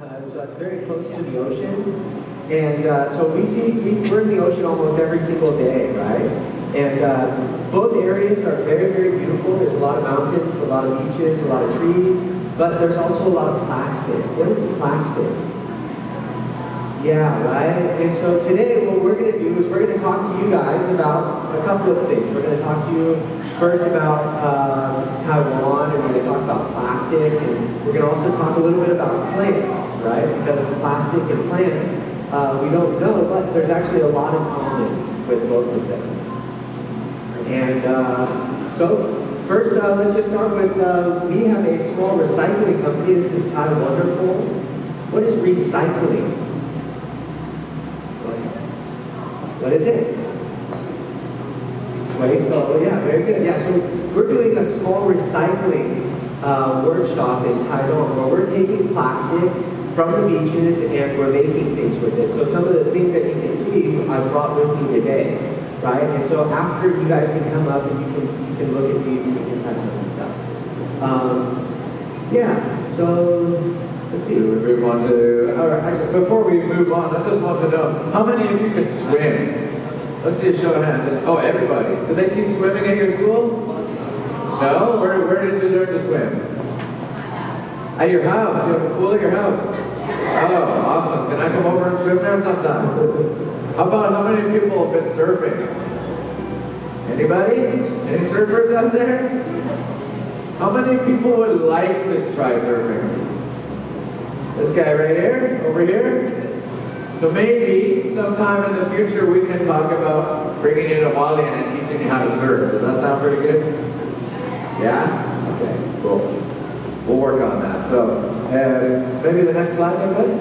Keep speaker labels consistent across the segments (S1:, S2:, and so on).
S1: So it's very close to the ocean. And so we're in the ocean almost every single day, right? And both areas are very, very beautiful. There's a lot of mountains, a lot of beaches, a lot of trees, but there's also a lot of plastic. What is plastic? Yeah, right? And so today what we're going to do is we're going to talk to you guys about a couple of things. We're going to talk to you first about Taiwan, and we're going to talk about plastic, and we're going to also talk a little bit about plants, right? Because plastic and plants, we don't know, but there's actually a lot in common with both of them. And so first, let's just start with, we have a small recycling company. This is Taiwanderful. What is recycling? What is it? Waste. Oh, yeah, very good. Yeah, so we're doing a small recycling workshop in Taiwan where we're taking plastic from the beaches and we're making things with it. So some of the things that you can see I brought with me today, right? And so after you guys can come up and you can look at these and you can touch them and stuff. Yeah, so let's see.
S2: We move on to, actually, before we move on, I just want to know, how many of you can swim? Let's see a show of hands. Oh, everybody. Did they teach swimming at your school? No? Where did you learn to swim? At your house? You have a pool at your house? Oh, awesome. Can I come over and swim there sometime? How many people have been surfing? Anybody? Any surfers out there? How many people would like to try surfing? This guy right here, over here. So maybe sometime in the future we can talk about bringing you to Hualien and teaching you how to surf. Does that sound pretty good? Yeah? Okay, cool. We'll work on that. So maybe the next slide, everybody?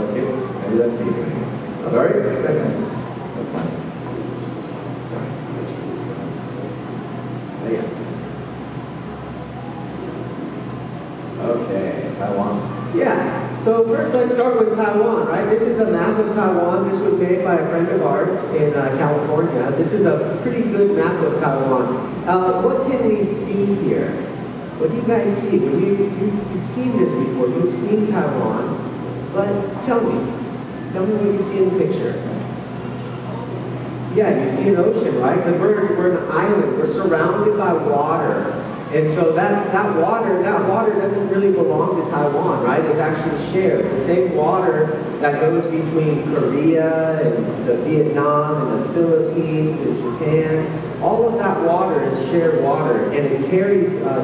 S2: Okay, maybe that's me. Sorry? That's fine. There you go. Okay, Taiwan.
S1: Yeah. So first let's start with Taiwan, right? This is a map of Taiwan. This was made by a friend of ours in California. This is a pretty good map of Taiwan. What can we see here? What do you guys see? You've seen this before. You've seen Taiwan. But tell me what you see in the picture. Yeah, you see an ocean, right? Because we're an island. We're surrounded by water. And so that water doesn't really belong to Taiwan, right? It's actually shared. The same water that goes between Korea and the Vietnam and the Philippines and Japan, all of that water is shared water, and it carries a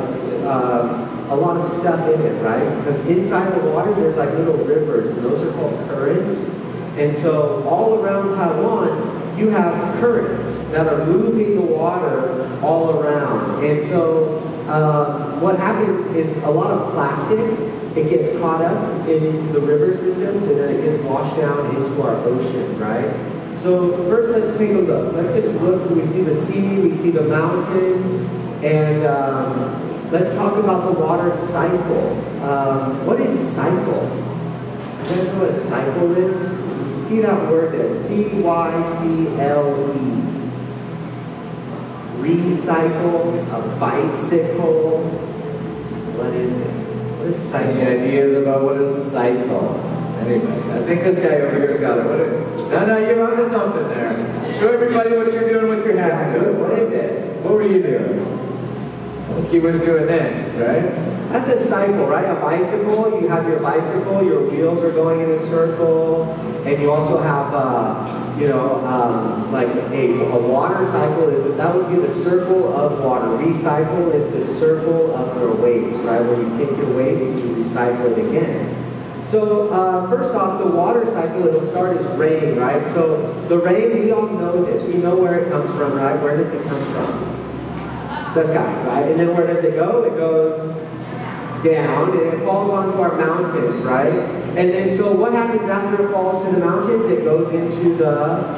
S1: lot of stuff in it, right? Because inside the water there's like little rivers, and those are called currents. And so all around Taiwan, you have currents that are moving the water all around. And so what happens is a lot of plastic, it gets caught up in the river systems and then it gets washed down into our oceans, right? So first let's take a look. Let's just look. We see the sea, we see the mountains, and let's talk about the water cycle. What is cycle? You guys know what a cycle is? See that word there, C-Y-C-L-E. Recycle, a bicycle. What is it? What is cycle?
S2: Any ideas about what is cycle? Anybody? I think this guy over here's got it. No, you're onto something there. Show everybody what you're doing with your hands.
S1: What is it?
S2: What were you doing? I think he was doing this, right?
S1: That's a cycle, right? A bicycle, you have your bicycle, your wheels are going in a circle, and you also have, like a water cycle, that would be the circle of water. Recycle is the circle of your waste, right? Where you take your waste and you recycle it again. So first off, the water cycle, it'll start as rain, right? So the rain, we all know this. We know where it comes from, right? Where does it come from? The sky, right? And then where does it go? It goes down and it falls onto our mountains, right? And then so what happens after it falls to the mountains? It goes into the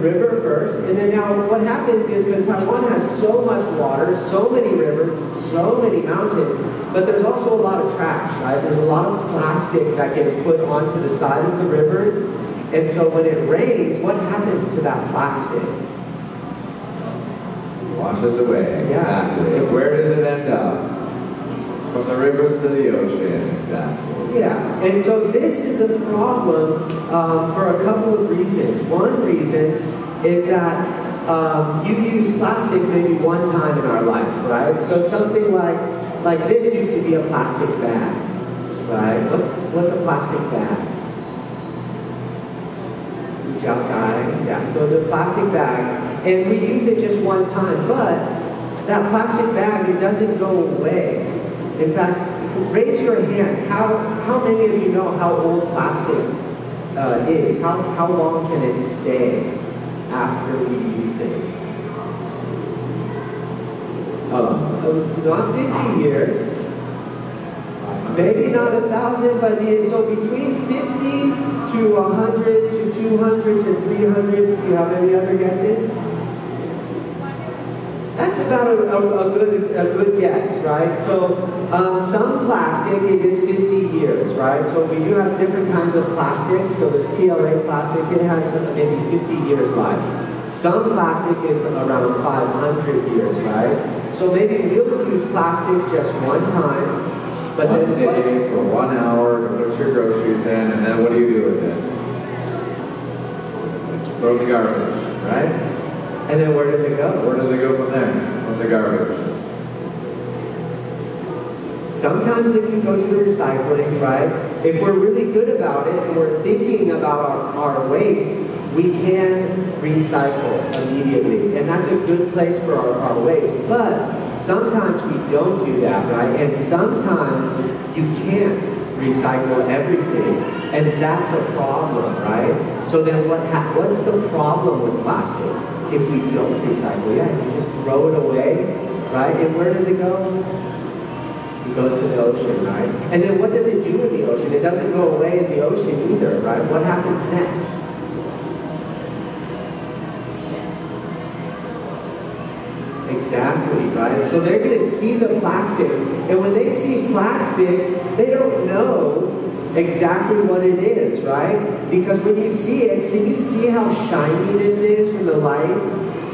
S1: river first. And then now what happens is, because Taiwan has so much water, so many rivers, so many mountains, but there's also a lot of trash, right? There's a lot of plastic that gets put onto the side of the rivers. And so when it rains, what happens to that plastic?
S2: Washes away, exactly.
S1: Yeah.
S2: Where does it end up? From the rivers to the ocean, exactly.
S1: Yeah, and so this is a problem for a couple of reasons. One reason is that you use plastic maybe one time in our life, right? So something like this used to be a plastic bag, right? What's a plastic bag? Yeah, so it's a plastic bag, and we use it just one time, but that plastic bag, it doesn't go away. In fact, raise your hand. How many of you know how old plastic is? How long can it stay after we use it? Not 50 years. Maybe not 1,000, but so between 50 to 100 to 200 to 300. Do you have any other guesses? That's about a good guess, right? So some plastic, it is 50 years, right? So we do have different kinds of plastic. So there's PLA plastic, it has maybe 50 years life. Some plastic is around 500 years, right? So maybe we'll use plastic just one time, but
S2: one day for 1 hour to put your groceries in, and then what do you do with it? Throw in the garbage, right?
S1: And then where does it go?
S2: Where does it go from there? From the garbage?
S1: Sometimes it can go to the recycling, right? If we're really good about it and we're thinking about our waste, we can recycle immediately. And that's a good place for our waste. But sometimes we don't do that, right? And sometimes you can't recycle everything. And that's a problem, right? So then what's the problem with plastic? If we don't recycle, you just throw it away, right? And where does it go? It goes to the ocean, right? And then what does it do in the ocean? It doesn't go away in the ocean either, right? What happens next? Exactly, right? So they're going to see the plastic, and when they see plastic, they don't know exactly what it is, right? Because when you see it, can you see how shiny this is from the light?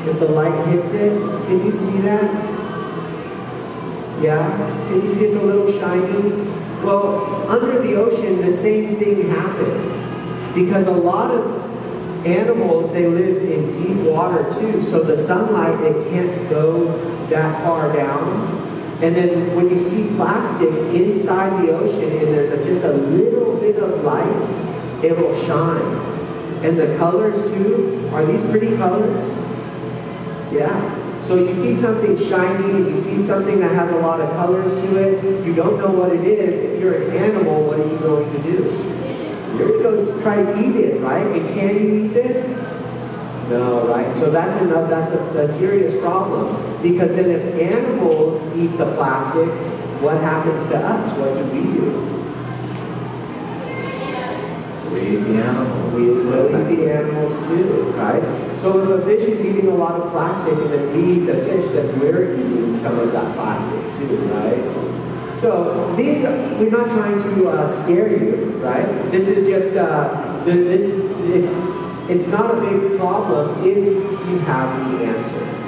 S1: If the light hits it, can you see that? Yeah? Can you see it's a little shiny? Well, under the ocean, the same thing happens. Because a lot of animals, they live in deep water too, so the sunlight, it can't go that far down. And then when you see plastic inside the ocean and there's just a little bit of light, it will shine. And the colors too, are these pretty colors? Yeah. So you see something shiny, and you see something that has a lot of colors to it, you don't know what it is. If you're an animal, what are you going to do? You're going to go try to eat it, right? And can you eat this? No, right? So that's a serious problem. Because then if animals eat the plastic, what happens to us? What do we do?
S2: We eat the animals.
S1: We will eat the animals too, right? So if a fish is eating a lot of plastic and then we eat the fish, then we're eating some of that plastic too, right? So these, we're not trying to scare you, right? This is just, it's not a big problem if you have the answers,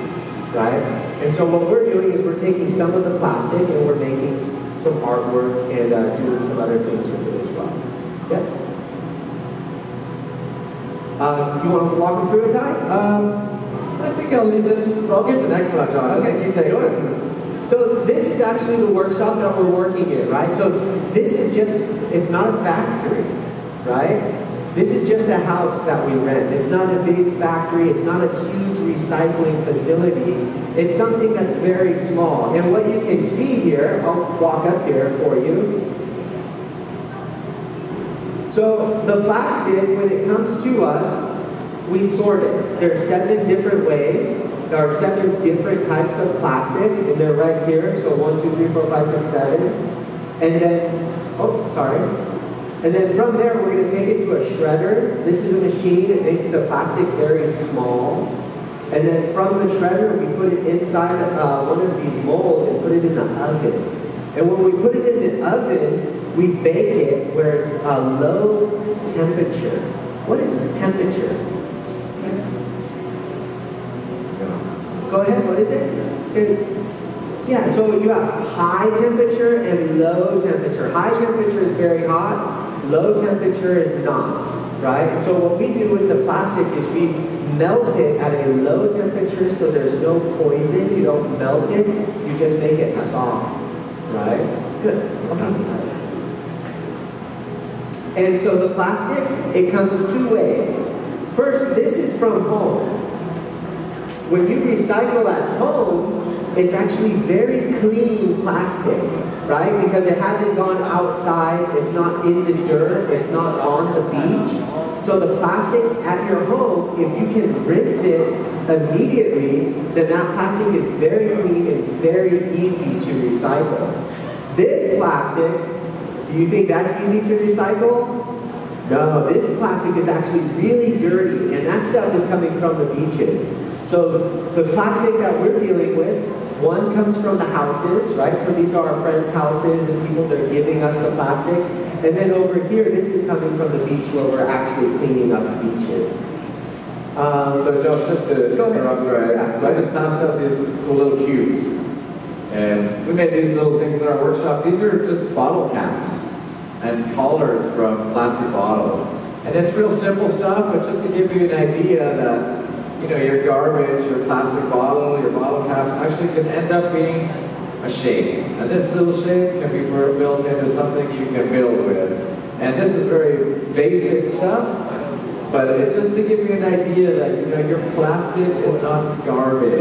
S1: right? And so what we're doing is we're taking some of the plastic and we're making some artwork and doing some other things with it as well. Yeah? You want to walk me through it, Ty?
S2: I think I'll leave this. I'll get the next one, Josh.
S1: Okay,
S2: you take
S1: sure.
S2: this.
S1: So this is actually the workshop that we're working in, right? So this is just, it's not a factory, right? This is just a house that we rent. It's not a big factory. It's not a huge recycling facility. It's something that's very small. And what you can see here, I'll walk up here for you. So the plastic, when it comes to us, we sort it. There are 7 different ways. There are 7 different types of plastic, and they're right here. So 1, 2, 3, 4, 5, 6, 7. And then, oh, sorry. And then from there, we're going to take it to a shredder. This is a machine. It makes the plastic very small. And then from the shredder, we put it inside one of these molds and put it in the oven. And when we put it in the oven, we bake it where it's a low temperature. What is temperature? Go ahead, what is it? Yeah, so you have high temperature and low temperature. High temperature is very hot, low temperature is not, right? And so what we do with the plastic is we melt it at a low temperature so there's no poison. You don't melt it, you just make it soft, right? Good. Okay. And so the plastic, it comes two ways. First, this is from home. When you recycle at home, it's actually very clean plastic, right? Because it hasn't gone outside, it's not in the dirt, it's not on the beach. So the plastic at your home, if you can rinse it immediately, then that plastic is very clean and very easy to recycle. This plastic, do you think that's easy to recycle? No, this plastic is actually really dirty, and that stuff is coming from the beaches. So the plastic that we're dealing with, one comes from the houses, right? So these are our friends' houses and people that are giving us the plastic. And then over here, this is coming from the beach where we're actually cleaning up the beaches.
S2: So Josh, just to interrupt, right? Yeah. So I just passed out these little cubes. And we made these little things in our workshop. These are just bottle caps and collars from plastic bottles. And it's real simple stuff, but just to give you an idea that, you know, your garbage, your plastic bottle, your bottle caps actually can end up being a shape. And this little shape can be built into something you can build with. And this is very basic stuff, but just to give you an idea that, you know, your plastic is not garbage.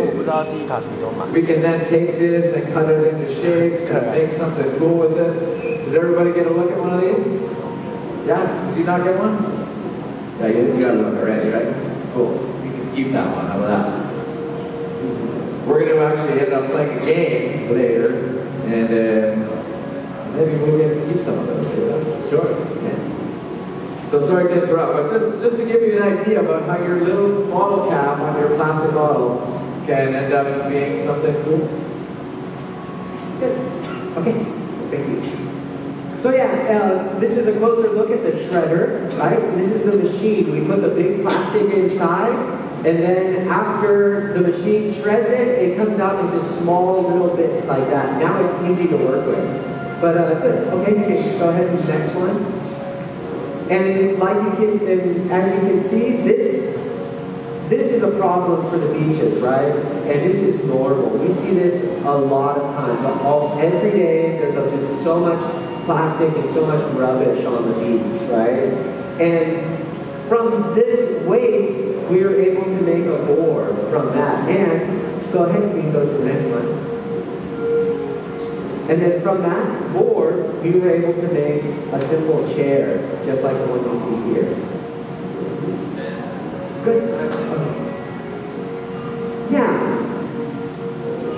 S2: We can then take this and cut it into shapes and make something cool with it. Did everybody get a look at one of these? Yeah? Did you not get one? Yeah, you got a look already, right? Cool. You can keep that one. How about that? We're going to actually end up playing a game later, and maybe we'll get to keep some of those. Sure. Yeah. So sorry to interrupt, but just to give you an idea about how your little bottle cap on your plastic bottle can end up being something cool.
S1: Good. Okay. Thank you. So yeah, this is a closer look at the shredder, right? This is the machine. We put the big plastic inside, and then after the machine shreds it, it comes out into small little bits like that. Now it's easy to work with. But good. Okay, go ahead to the next one. And like you can, and as you can see, this is a problem for the beaches, right? And this is normal. We see this a lot of times. Every day, there's just so much plastic and so much rubbish on the beach, right? And from this waste, we were able to make a board from that. And go ahead, we can go to the next one. And then from that board, we were able to make a simple chair, just like the one you see here. Good. Okay. Now,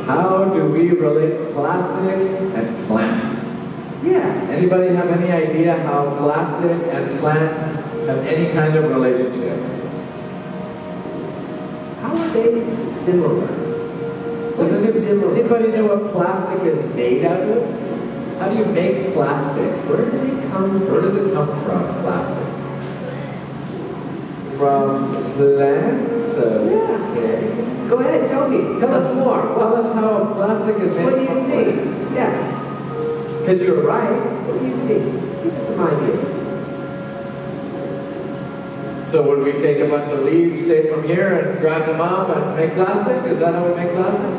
S2: how do we relate plastic and plants?
S1: Yeah.
S2: Anybody have any idea how plastic and plants have any kind of relationship?
S1: How are they similar?
S2: Does anybody know what plastic is made out of? How do you make plastic?
S1: Where does it come from?
S2: Where does it come from, plastic? From plants?
S1: Yeah. Okay. Go ahead, tell me. Tell us more.
S2: Tell us how plastic is made.
S1: What do you think? Yeah. Because you're right. What do you think? Give us some ideas.
S2: So would we take a bunch of leaves, say from here, and grind them up and make plastic? Is that how we make plastic?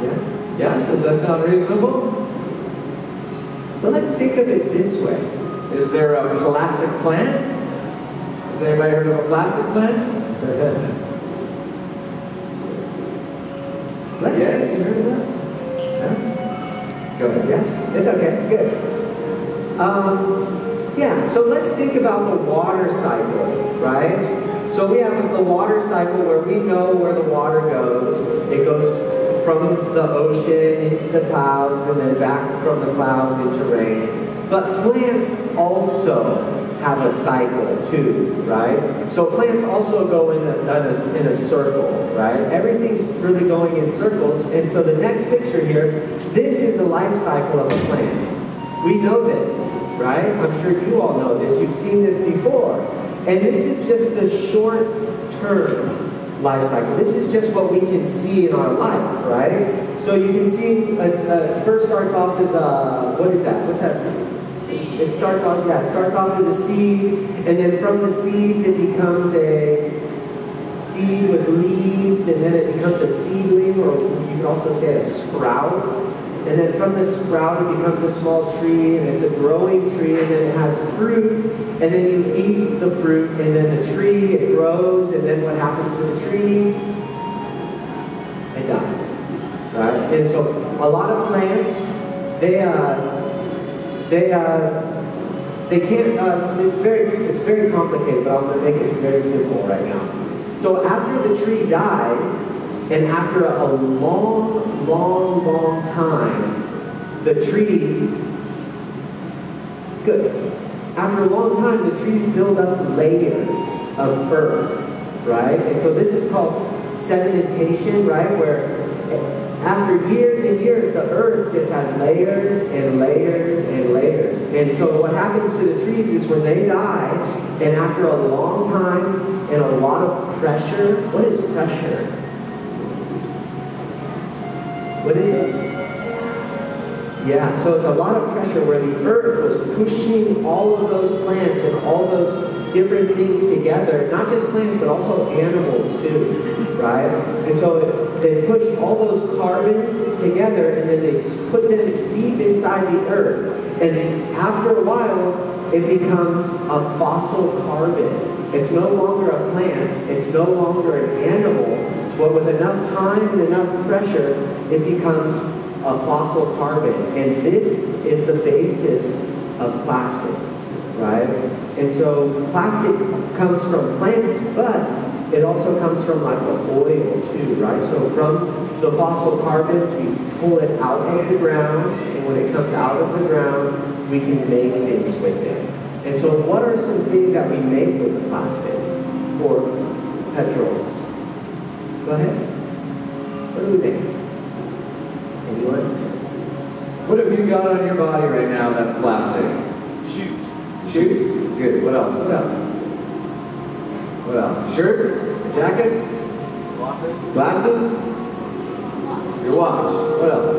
S1: Yeah.
S2: Yeah? Does that sound reasonable?
S1: But let's think of it this way.
S2: Is there a plastic plant? Has anybody heard of a plastic plant? Yes, you heard of that? Yeah? Go ahead.
S1: Yeah, it's okay. Good. Yeah, so let's think about the water cycle, right? So we have the water cycle where we know where the water goes. It goes from the ocean into the clouds and then back from the clouds into rain. But plants also have a cycle too, right? So plants also go in a circle, right? Everything's really going in circles. And so the next picture here, this is the life cycle of a plant. We know this, right? I'm sure you all know this. You've seen this before. And this is just the short term life cycle. This is just what we can see in our life, right? So you can see, first starts off as what is that? What's that? It starts off as a seed, and then from the seeds it becomes a seed with leaves, and then it becomes a seedling, or you can also say a sprout. And then from the sprout it becomes a small tree, and it's a growing tree, and then it has fruit, and then you eat the fruit, and then the tree, it grows, and then what happens to the tree? It dies, right? And so a lot of plants, they can't, it's very complicated, but I'm going to make it very simple right now. So after the tree dies, and after a long time, the trees, after a long time, the trees build up layers of earth, right? And so this is called sedimentation, right? Where after years and years, the earth just has layers and layers and layers. And so what happens to the trees is when they die, and after a long time and a lot of pressure, what is pressure? What is it? Yeah, so it's a lot of pressure where the earth was pushing all of those plants and all those different things together, not just plants, but also animals too, right? And so they pushed all those carbons together, and then they put them deep inside the earth. And after a while, it becomes a fossil carbon. It's no longer a plant, it's no longer an animal, but with enough time and enough pressure, it becomes a fossil carbon. And this is the basis of plastic, right? And so plastic comes from plants, but it also comes from like the oil too, right? So from the fossil carbons, we pull it out of the ground, and when it comes out of the ground, we can make things with it. And so what are some things that we make with the plastic or petrols? Go ahead. What do we make? Anyone?
S2: What have you got on your body right now that's plastic?
S3: Shoes.
S2: Shoes? Good. What else? What else? What else? Shirts? Jackets?
S3: Glasses.
S2: Glasses? Your watch. What else?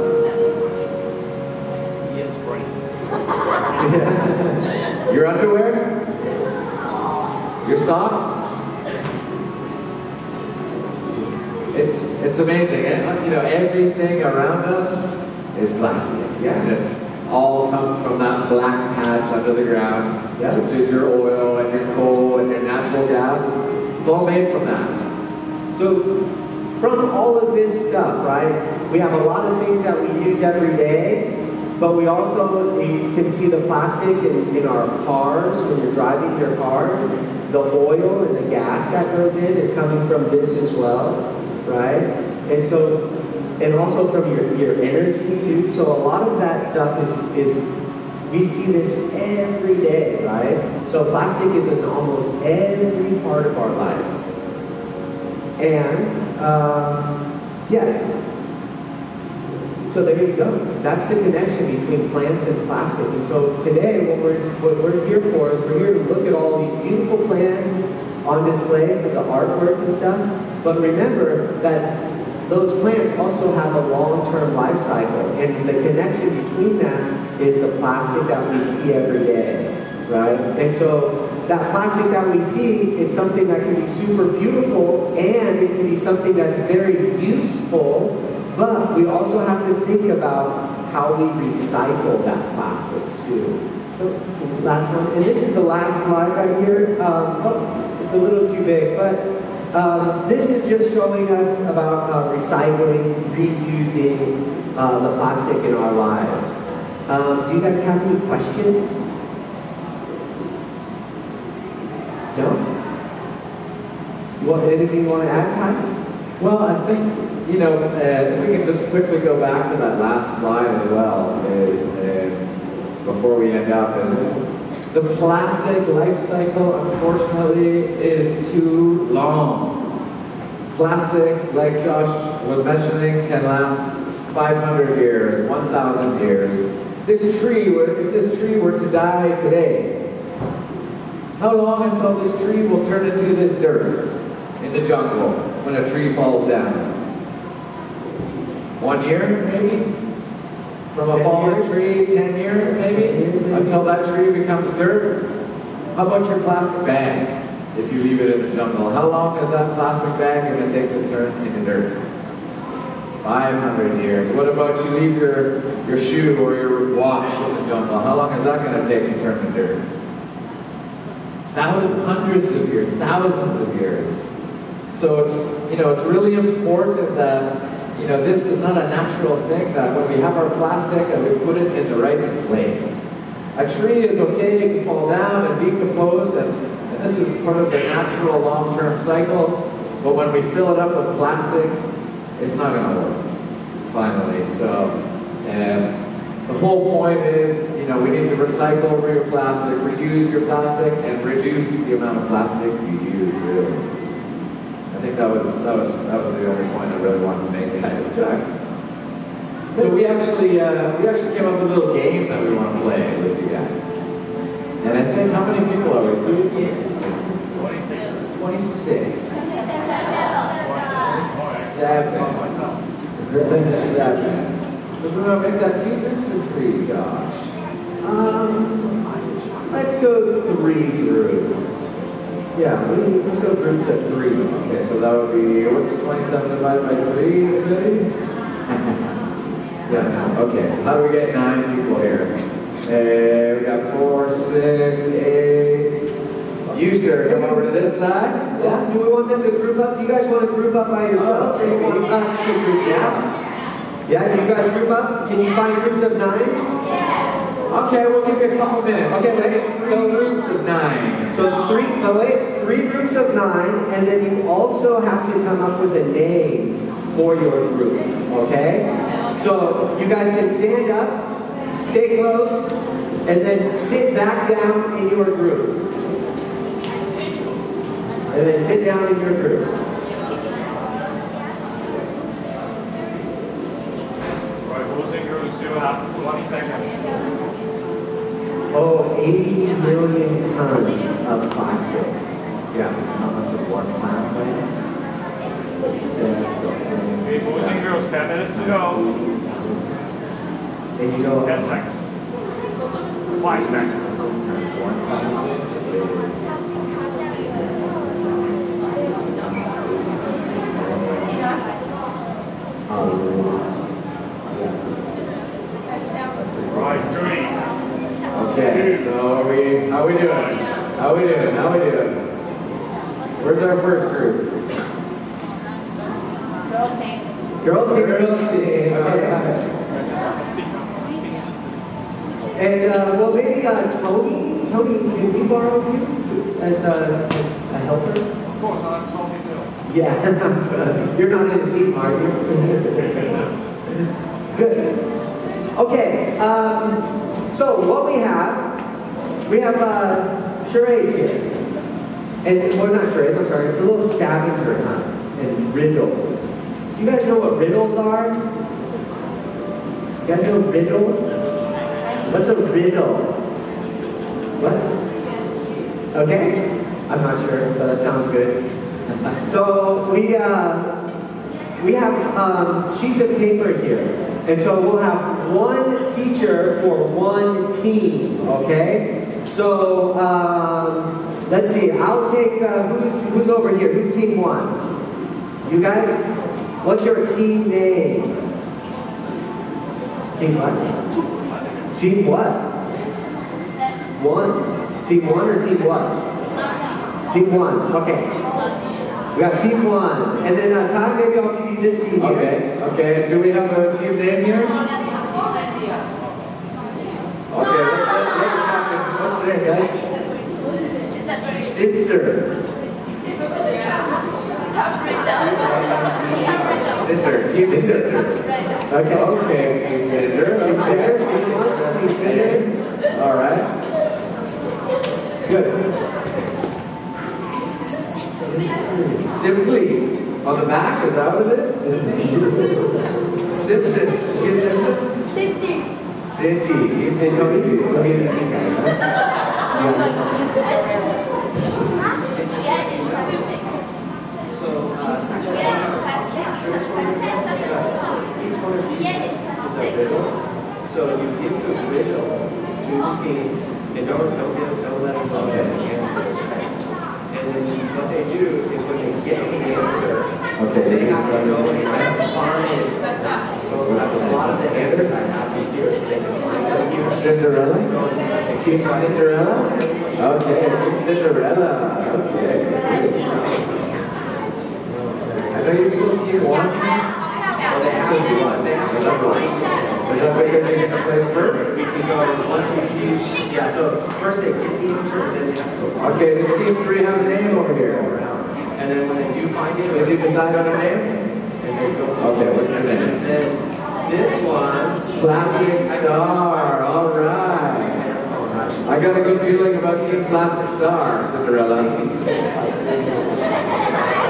S3: Yes, brain.
S2: Your underwear? Your socks? It's amazing. You know, everything around us is plastic.
S1: Yeah.
S2: And it all comes from that black patch under the ground,
S1: yeah,
S2: which is your oil and your coal and your natural gas. It's all made from that.
S1: So from all of this stuff, right, we have a lot of things that we use every day, but we also, you can see the plastic in our cars when you're driving your cars. The oil and the gas that goes in is coming from this as well, right? And so, and also from your energy too. So a lot of that stuff is we see this every day, right? So plastic is in almost every part of our life. And yeah. So there you go. That's the connection between plants and plastic. And so today, what we're here for is we're here to look at all these beautiful plants on display for the artwork and stuff. But remember that those plants also have a long-term life cycle, and the connection between that is the plastic that we see every day, right? And so that plastic that we see, it's something that can be super beautiful, and it can be something that's very useful. But we also have to think about how we recycle that plastic too. So, last one, and this is the last slide right here. It's a little too big, but this is just showing us about recycling, reusing the plastic in our lives. Do you guys have any questions? No? Anything you want to add, Kai?
S2: Well, I think, you know, if we can just quickly go back to that last slide as well, before we end up, is the plastic life cycle, unfortunately, is too long. Plastic, like Josh was mentioning, can last 500 years, 1,000 years. This tree, if this tree were to die today, how long until this tree will turn into this dirt in the jungle? when a tree falls down? 1 year, maybe? From a fallen tree, 10 years, maybe? Until that tree becomes dirt? How about your plastic bag, if you leave it in the jungle? How long is that plastic bag going to take to turn into dirt? 500 years. What about you leave your shoe or your watch in the jungle? How long is that going to take to turn to dirt? Hundreds of years, thousands of years. So it's, it's really important that, this is not a natural thing, that when we have our plastic, that we put it in the right place. A tree is okay, it can fall down and decompose, and this is part of the natural long-term cycle, but when we fill it up with plastic, it's not going to work, finally. So, the whole point is, we need to recycle your plastic, reuse your plastic, and reduce the amount of plastic you use, really. I think that was the only point I really wanted to make, guys. So we actually came up with a little game that we want to play with you guys. And I think, how many people are we? 26. 26. 7. So we're going to make that 2 groups or 3, Josh? Let's go 3 groups. Yeah, let's go groups of 3. Okay, so that would be, what's 27 divided by 3, everybody? Yeah, okay, so how do we get 9 people here? We got 4, 6, 8. You, sir, come over to this side.
S1: Yeah, do we want them to group up? Do you guys want to group up by yourselves, or do you want us to group down? Yeah, do you guys group up? Can you find groups of 9?
S3: Yeah.
S2: Okay, we'll give you a couple minutes.
S1: Okay, wait.
S2: 3 groups of 9.
S1: So 3 groups of 9, and then you also have to come up with a name for your group, okay? So you guys can stand up, stay close, and then sit back down in your group. And then sit down in your group.
S3: Right, closing groups, you have 20 seconds.
S1: Oh, 80 million tons of plastic. Yeah, how much is 1 pound weight?
S3: Okay, closing groups, 10 minutes to go.
S1: And you go
S3: 10 seconds. 5 seconds.
S1: 1 plastic.
S3: Right, 3.
S2: Okay, so how we doing? How we doing? Where's our first group?
S4: Girls team.
S1: Girls team.
S2: Okay.
S1: And well, maybe Tony, can we borrow you as a helper?
S3: Of course, I'm talking to.
S1: Yeah, you're not in a team, are you? Good. Okay, so what we have charades here. And, well, not charades, I'm sorry, it's a little scavenger hunt and riddles. You guys know what riddles are? You guys know riddles? What's a riddle? What? Okay, I'm not sure, but that sounds good. So we have sheets of paper here. And so we'll have 1 teacher for 1 team, okay? So let's see, I'll take, who's over here? Who's team 1? You guys? What's your team name? Team what? Team what? 1. Team 1 or team what? Team 1, okay. We got team 1. And then Todd, maybe I'll give you this team here.
S2: Okay. Do we have a team name here? Okay, what's the name, guys? Cinder. Cinder. Team Cinder. Okay, Team Cinder. Team Cinder. All right. Good. Simply. On the back, is that what it is? Simpsons. Team Simpsons? Cindy. Team Cindy. Look at that.
S1: each one of these is a riddle. So you give the riddle to the team, and don't let them know the answer. And then what they do is when they get the answer, they have to go and find a lot of the answers I have here, so they can find them here.
S2: Cinderella? Team Cinderella? Okay, Team Cinderella. Okay. I know you're still Team 1.
S1: Well, they have to do one. They have to go find them.
S2: Is that because you're going to play first?
S1: We can go, once we see, yeah, so first they get the answer, and then they have to go find it.
S2: Okay, does Team 3 have a name over here?
S1: And then when they do find it,
S2: Did you decide on a name?
S1: and they go,
S2: Okay, what's the name?
S1: And then this one,
S2: Plastic Star, alright. I got a good feeling about Team Plastic Star, Cinderella.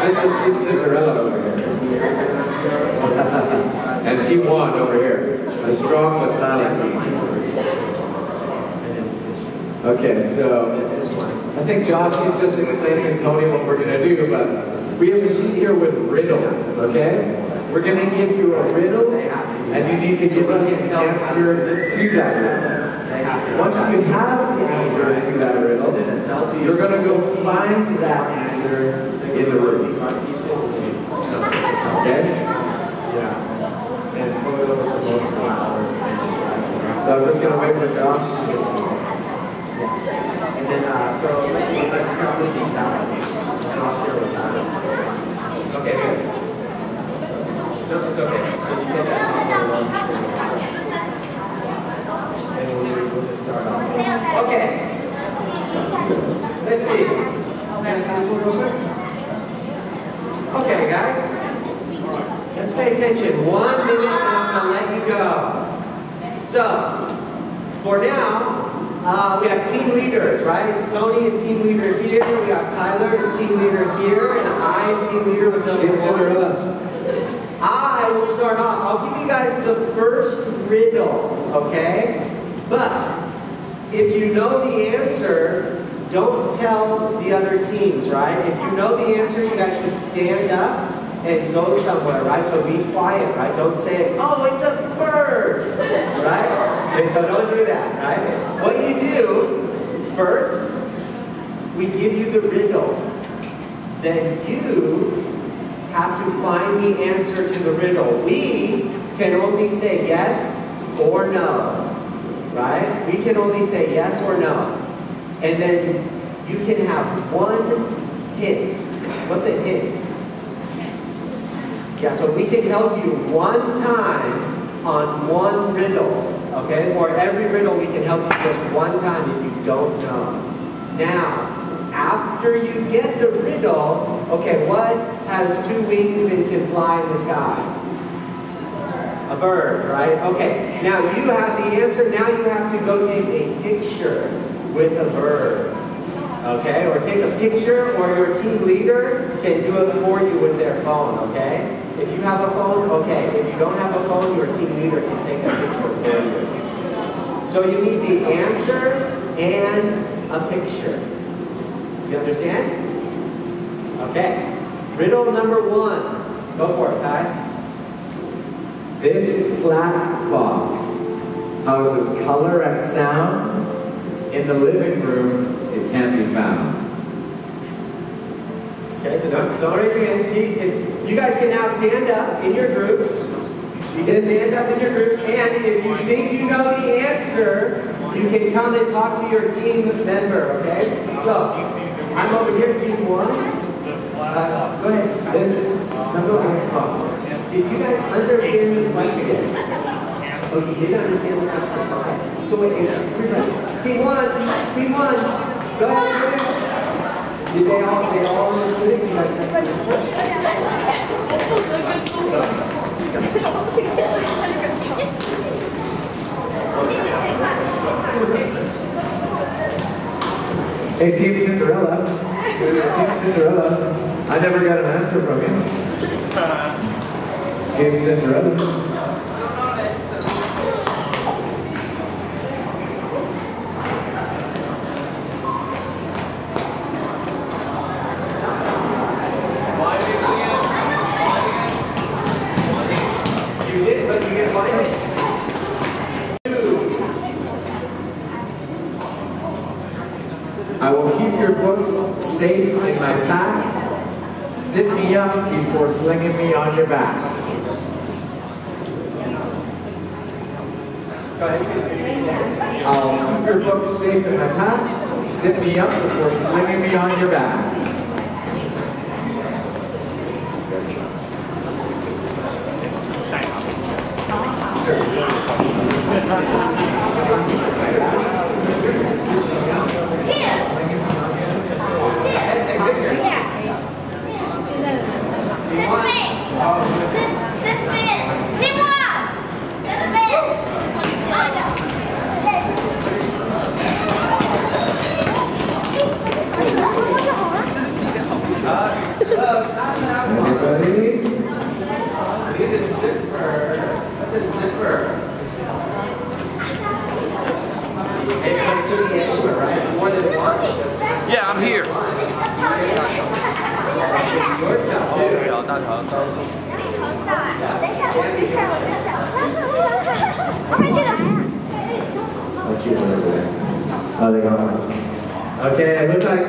S2: This is Team Cinderella over here. And Team 1 over here. A strong but silent team. Okay, so I think Josh is just explaining to Tony what we're going to do, but we have a sheet here with riddles, okay? We're going to give you a riddle, and you need to give us the answer to that riddle. Once you have the answer to that riddle, you're going to go find that answer in the room. Okay?
S1: yeah, and put it over most flowers.
S2: So I'm just going to wait for Josh.
S1: And then, so let's see if I can probably see that one, and I'll share with that. Okay, good. No, it's okay. So you take that top one, and we'll just start off. Okay. Let's see. Pass this one real quick. Okay, guys. Let's pay attention. 1 minute, and I'm going to let you go. So, for now, we have team leaders, right? Tony is team leader here. We have Tyler is team leader here, and I am team leader with number 1. I will start off. I'll give you guys the first riddle, okay? But if you know the answer, don't tell the other teams, right? If you know the answer, you guys should stand up and go somewhere, right? So be quiet, right? Don't say, oh, it's a bird, right? Okay, so don't do that, right? What you do, first, we give you the riddle. Then you have to find the answer to the riddle. We can only say yes or no, right? We can only say yes or no. And then you can have one hint. What's a hint? Yeah, so we can help you one time on one riddle, okay? Or every riddle we can help you just one time if you don't know. Now, after you get the riddle, okay, what has 2 wings and can fly in the sky? A bird, right? Okay, now you have the answer. Now you have to go take a picture with a bird, okay? Or take a picture, or your team leader can do it for you with their phone, okay? If you have a phone, okay. If you don't have a phone, your team leader can take a picture for you. So you need the answer and a picture. You understand? Okay. Riddle number 1. Go for it, Ty.
S2: This flat box houses color and sound. In the living room, it can be found.
S1: Okay, so don't raise your hand. You guys can now stand up in your groups. You can stand up in your groups, and if you think you know the answer, you can come and talk to your team member, okay? So, I'm over here, team 1. Go ahead. This number 1. Did you guys understand the question? Oh, you did understand the question. Okay. So wait, team 1, go ahead. Did they all understood it? You guys have to
S2: Hey, Team Cinderella. Team Cinderella. I never got an answer from you. Team Cinderella.
S3: Why did we
S2: I will keep your books safe in my pack. Zip me up before slinging me on your back. I'll keep your books safe in my pack. Zip me up before slinging me on your back. Everybody? This is zipper. What's a zipper? It could be anywhere, right? More than one.
S4: Yeah, I'm here.
S2: Your stuff too. Let's see what over there. Oh, they got one. Okay, it looks like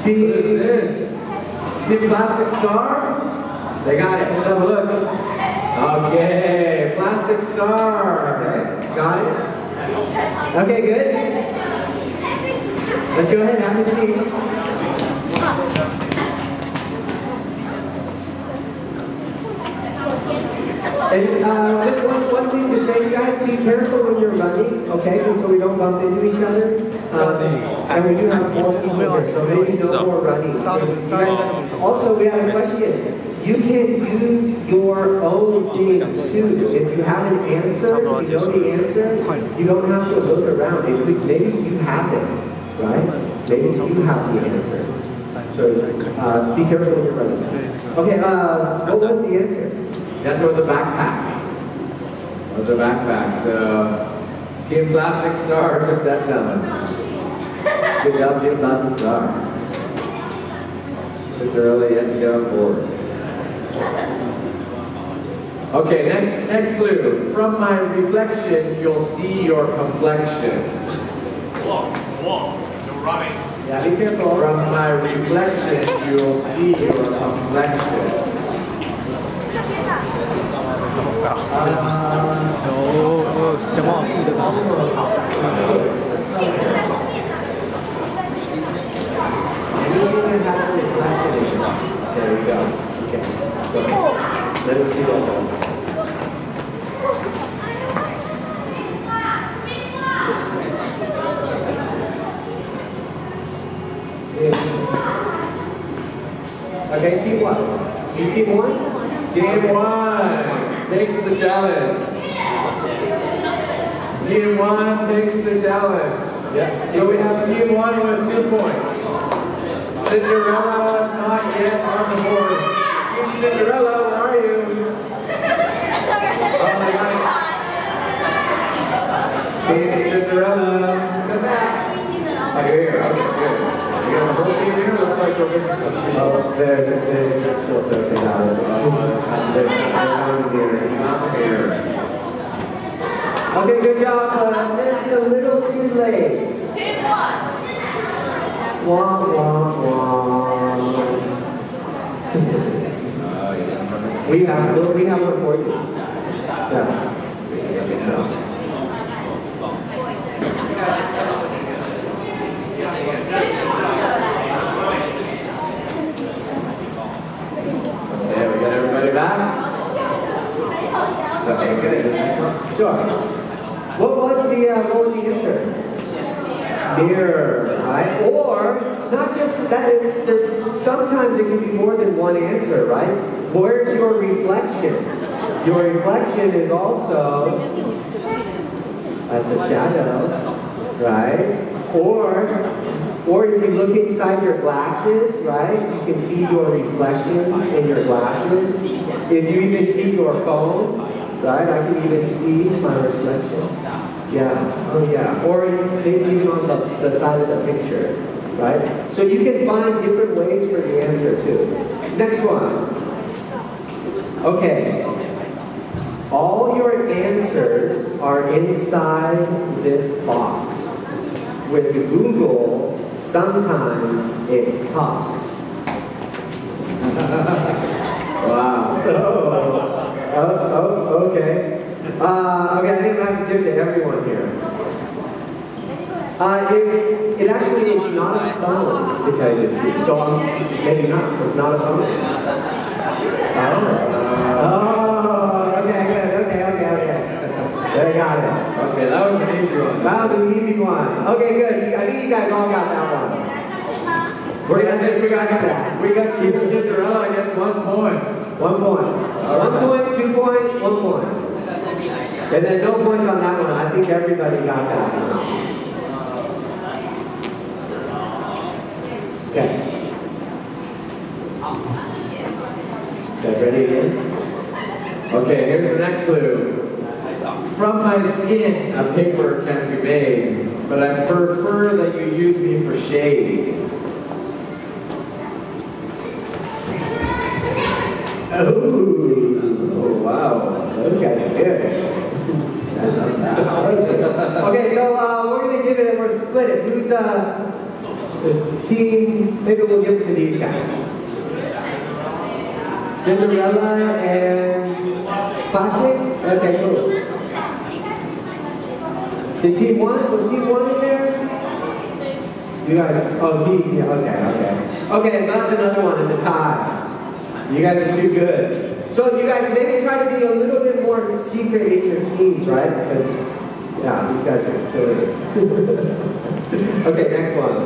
S2: Team, what is this? Team Plastic Star? They got it. Let's have a look. Okay, Plastic Star. Okay, got it. Okay, good. Let's go ahead and have a seat. And just one thing to say, you guys, be careful when you're running, okay? So we don't bump into each other. And we do have more people here, so maybe no more running. Also, we have a question. You can use your own things too. If you have an answer, you know the answer, you don't have to look around. Maybe you have it, right? Maybe you have the answer. So be careful when you're running. Okay, what was the answer? The answer was a backpack. It was a backpack. So Team Plastic Star took that challenge. Good job, Team Plastic Star. Cinderella yet to get on board. Okay, next clue. From my reflection, you'll see your complexion.
S3: Walk, no running.
S2: Yeah, be careful. From my reflection, you'll see your complexion. There we go. Okay. Let us see that one. Okay, team one. You team one? Team one takes the challenge. Team one takes the challenge. Yeah. So we have team one with 2 points. Cinderella not yet on the board. Team Cinderella, where are you? Oh my God. Team Cinderella, come back. Oh, you're here. Okay, good. You got the whole team here? Looks like we're missing something. Oh, they're still surfing out. They're not here. Okay, good job. Just a little too late.
S5: Team one.
S2: Wah, wah, wah. We have one for you. Yeah. Okay, we got everybody back? Okay, good. Sure. What was the answer? Mirror, right? Or not just that. There's sometimes it can be more than one answer, right? Where's your reflection? Your reflection is also that's a shadow, right? Or if you look inside your glasses, right? You can see your reflection in your glasses. If you even see your phone, right? I can even see my reflection. Yeah, oh yeah. Or maybe even on the side of the picture, right? So you can find different ways for the answer too. Next one. Okay. All your answers are inside this box. With Google,
S1: sometimes it talks. Wow. Okay. Okay, I think I have to give to everyone here. It actually is not a phone, to tell you the truth. So maybe not. It's not a phone. Okay, good. Okay. There you got it.
S2: Okay, that was an easy one.
S1: That was an easy one. Okay, good. I think you guys all got that one. We got that. We got Team Cinderella gets 1 point. 1 point. 1 point, 2 point, 1 point. And then no points on that one. I think everybody got that one. Okay. Okay, ready again? Okay, here's the next clue. From my skin, a paper can be made, but I prefer that you use me for shade. Oh, wow. Those guys are good. Okay, so we're going to give it, we're split it. Who's this team? Maybe we'll give it to these guys. Cinderella and plastic? Okay, cool. Did team 1? Was team 1 in there? You guys, okay. Okay, so that's another one, it's a tie. You guys are too good. So you guys maybe try to be a little bit more secret in your teams, right? Because, yeah, these guys are killing it. Okay, next one.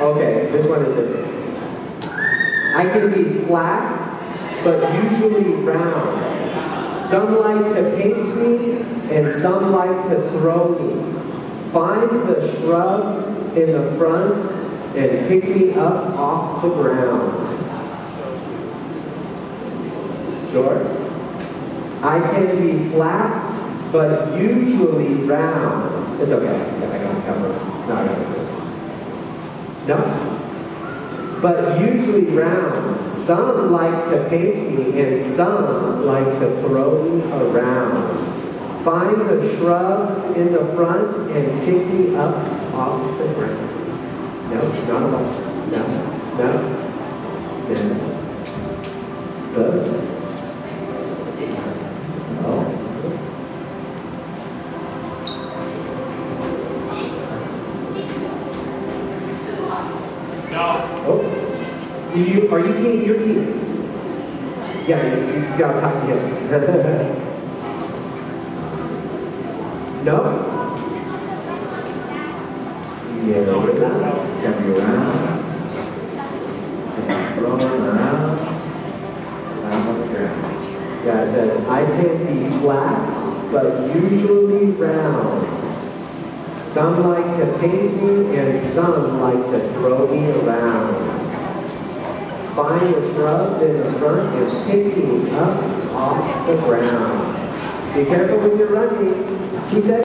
S1: Okay, this one is different. I can be flat, but usually round. Some like to paint me, and some like to throw me. Find the shrubs in the front, and pick me up off the ground. Sure? I can be flat, but usually round. It's okay. I got it covered. No, I got it. No? But usually round. Some like to paint me, and some like to throw me around. Find the shrubs in the front and pick me up off the ground. No, it's not a lot. No. It's close. Are you team? Your team? Yeah, you gotta talk to him. No? Yeah, roll around. Yeah, it says, I can be flat, but usually round. Some like to paint me, and some like to throw me around. Find the shrubs in the front and pick me up off the ground. Be careful when you're running. She said.